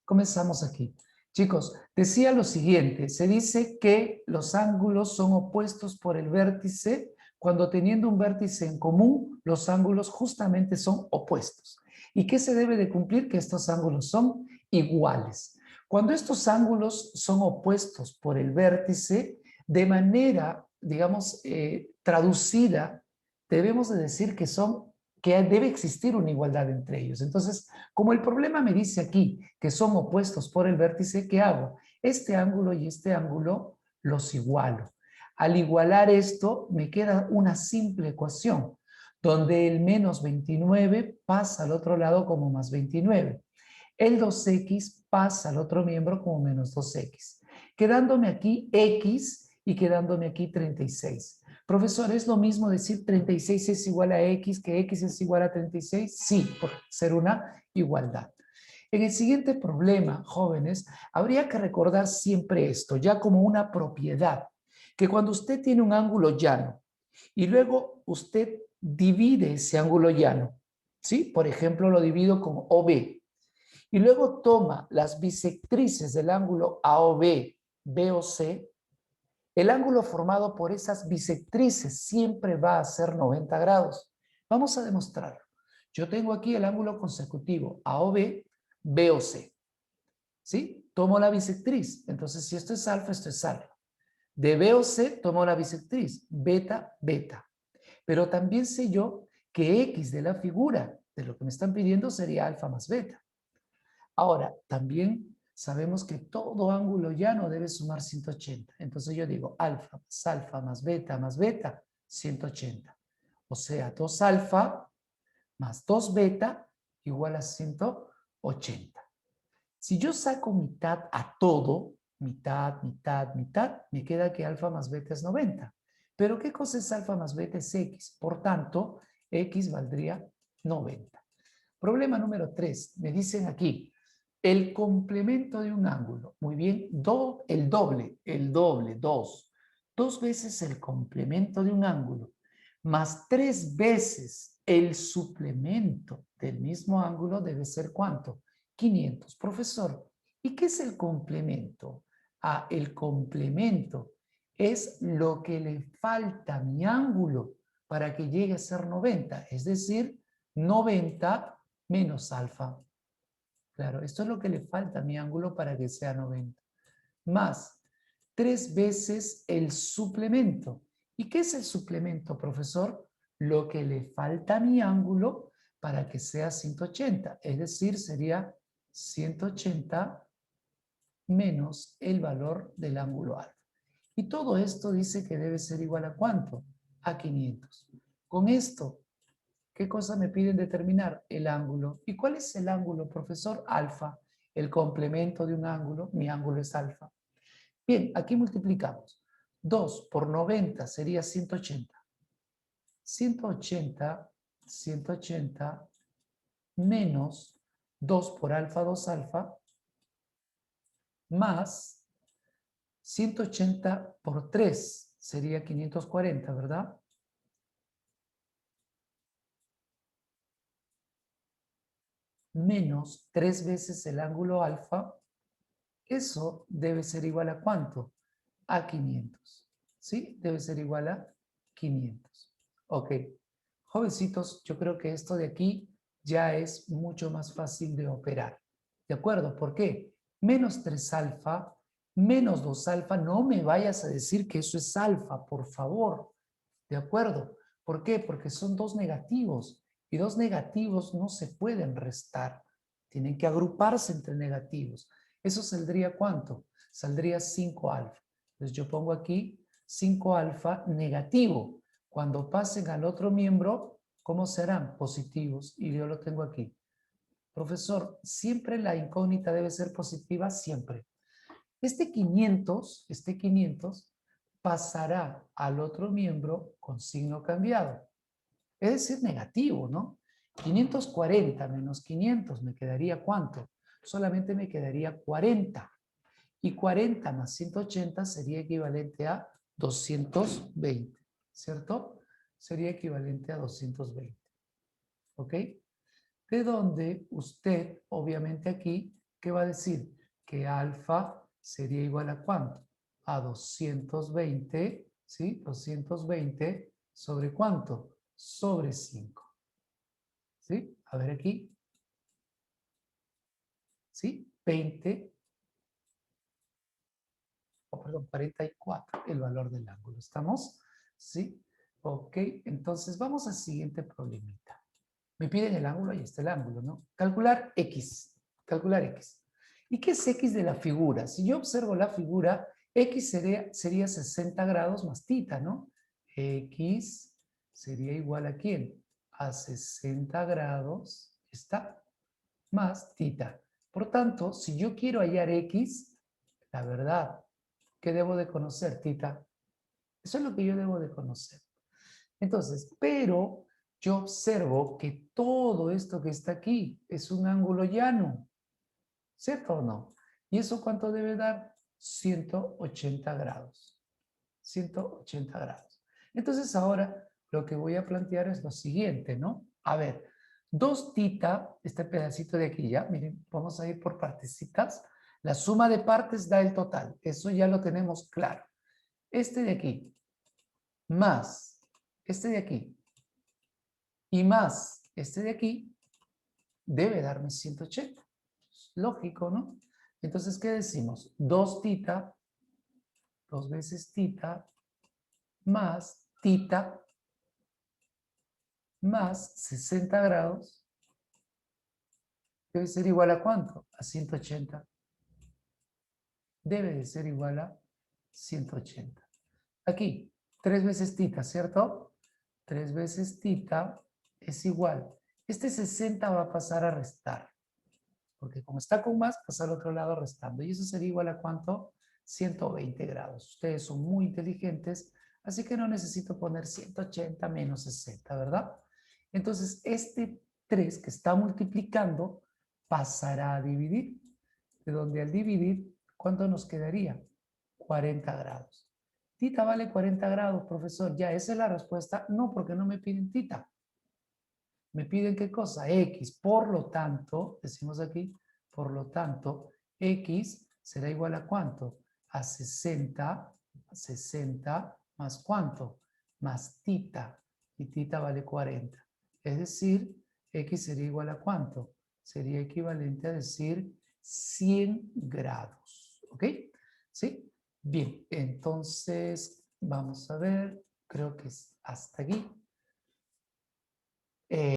Comenzamos aquí. Chicos, decía lo siguiente, se dice que los ángulos son opuestos por el vértice cuando teniendo un vértice en común, los ángulos justamente son opuestos. ¿Y qué se debe de cumplir? Que estos ángulos son iguales. Cuando estos ángulos son opuestos por el vértice, de manera, digamos, traducida, debemos de decir que debe existir una igualdad entre ellos. Entonces, como el problema me dice aquí que son opuestos por el vértice, ¿qué hago? Este ángulo y este ángulo los igualo. Al igualar esto, me queda una simple ecuación, donde el menos 29 pasa al otro lado como más 29. El 2x pasa al otro miembro como menos 2x. Quedándome aquí x y quedándome aquí 36. Profesor, ¿es lo mismo decir 36 es igual a x que x es igual a 36? Sí, por ser una igualdad. En el siguiente problema, jóvenes, habría que recordar siempre esto, ya como una propiedad, que cuando usted tiene un ángulo llano y luego usted divide ese ángulo llano, ¿sí? Por ejemplo, lo divido con OB, y luego toma las bisectrices del ángulo AOB, BOC, el ángulo formado por esas bisectrices siempre va a ser 90 grados. Vamos a demostrarlo. Yo tengo aquí el ángulo consecutivo AOB, BOC. ¿Sí? Tomo la bisectriz. Entonces, si esto es alfa, esto es alfa. De BOC tomo la bisectriz, beta, beta. Pero también sé yo que X de la figura de lo que me están pidiendo sería alfa más beta. Ahora, también sabemos que todo ángulo llano debe sumar 180. Entonces yo digo alfa más beta, 180. O sea, 2 alfa más 2 beta igual a 180. Si yo saco mitad a todo, mitad, me queda que alfa más beta es 90. Pero ¿qué cosa es alfa más beta? Es x. Por tanto, x valdría 90. Problema número 3. Me dicen aquí, el complemento de un ángulo. Muy bien, el doble, 2. 2 veces el complemento de un ángulo, más 3 veces el suplemento del mismo ángulo debe ser ¿cuánto? 500. Profesor, ¿y qué es el complemento? Ah, el complemento es lo que le falta a mi ángulo para que llegue a ser 90, es decir, 90 menos alfa. Claro, esto es lo que le falta a mi ángulo para que sea 90. Más 3 veces el suplemento. ¿Y qué es el suplemento, profesor? Lo que le falta a mi ángulo para que sea 180. Es decir, sería 180 menos el valor del ángulo alfa. Y todo esto dice que debe ser igual a ¿cuánto? A 500. Con esto, ¿qué cosa me piden determinar? El ángulo. ¿Y cuál es el ángulo, profesor? Alfa. El complemento de un ángulo, mi ángulo es alfa. Bien, aquí multiplicamos. 2 por 90 sería 180. 180, 180 menos 2 por alfa, 2 alfa, más 180 por 3 sería 540, ¿verdad? Menos 3 veces el ángulo alfa, eso debe ser igual a ¿cuánto? A 500. ¿Sí? Debe ser igual a 500. Ok. Jovencitos, yo creo que esto de aquí ya es mucho más fácil de operar. ¿De acuerdo? ¿Por qué? Menos 3 alfa, menos 2 alfa, no me vayas a decir que eso es alfa, por favor. ¿De acuerdo? ¿Por qué? Porque son dos negativos y dos negativos no se pueden restar. Tienen que agruparse entre negativos. ¿Eso saldría cuánto? Saldría 5 alfa. Entonces yo pongo aquí 5 alfa negativo. Cuando pasen al otro miembro, ¿cómo serán? Positivos. Y yo lo tengo aquí. Profesor, ¿siempre la incógnita debe ser positiva? Siempre. Este 500 pasará al otro miembro con signo cambiado. Es decir, negativo, ¿no? 540 menos 500 me quedaría ¿cuánto? Solamente me quedaría 40. Y 40 más 180 sería equivalente a 220, ¿cierto? Sería equivalente a 220, ¿ok? De donde usted, obviamente aquí, ¿Qué va a decir? Que alfa sería igual a ¿cuánto? A 220, ¿sí? 220 sobre ¿cuánto? Sobre 5, ¿sí? A ver aquí, ¿sí? 20, perdón, 44, el valor del ángulo. ¿Estamos? ¿Sí? Ok, entonces vamos al siguiente problemita. Me piden el ángulo, ahí está el ángulo, ¿no? Calcular X, calcular X. ¿Y qué es X de la figura? Si yo observo la figura, X sería 60 grados más tita, ¿no? X sería igual a ¿quién? A 60 grados, está, más tita. Por tanto, si yo quiero hallar X, la verdad, ¿qué debo de conocer, tita? Eso es lo que yo debo de conocer. Entonces, pero yo observo que todo esto que está aquí es un ángulo llano, ¿cierto o no? ¿Y eso cuánto debe dar? 180 grados. 180 grados. Entonces ahora lo que voy a plantear es lo siguiente, ¿no? A ver, 2 tita, este pedacito de aquí ya, miren, vamos a ir por partecitas. La suma de partes da el total, eso ya lo tenemos claro. Este de aquí, más este de aquí, y más este de aquí, debe darme 180. Lógico, ¿no? Entonces, ¿qué decimos? 2 tita, 2 veces tita, más tita, más 60 grados, debe ser igual a ¿cuánto? A 180. Debe de ser igual a 180. Aquí, 3 veces tita, ¿cierto? 3 veces tita es igual. Este 60 va a pasar a restar. Porque como está con más, pasa al otro lado restando. Y eso sería igual a ¿cuánto? 120 grados. Ustedes son muy inteligentes, así que no necesito poner 180 menos 60, ¿verdad? Entonces, este 3 que está multiplicando pasará a dividir. De donde al dividir, ¿cuánto nos quedaría? 40 grados. Tita vale 40 grados, profesor. ¿Ya esa es la respuesta? No, porque no me piden tita. Me piden qué cosa, X. Por lo tanto, decimos aquí, por lo tanto, X será igual a ¿cuánto? A 60, 60 más ¿cuánto? Más tita. Y tita vale 40. Es decir, X sería igual a ¿cuánto? Sería equivalente a decir 100 grados. ¿Ok? ¿Sí? Bien, entonces vamos a ver, creo que es hasta aquí.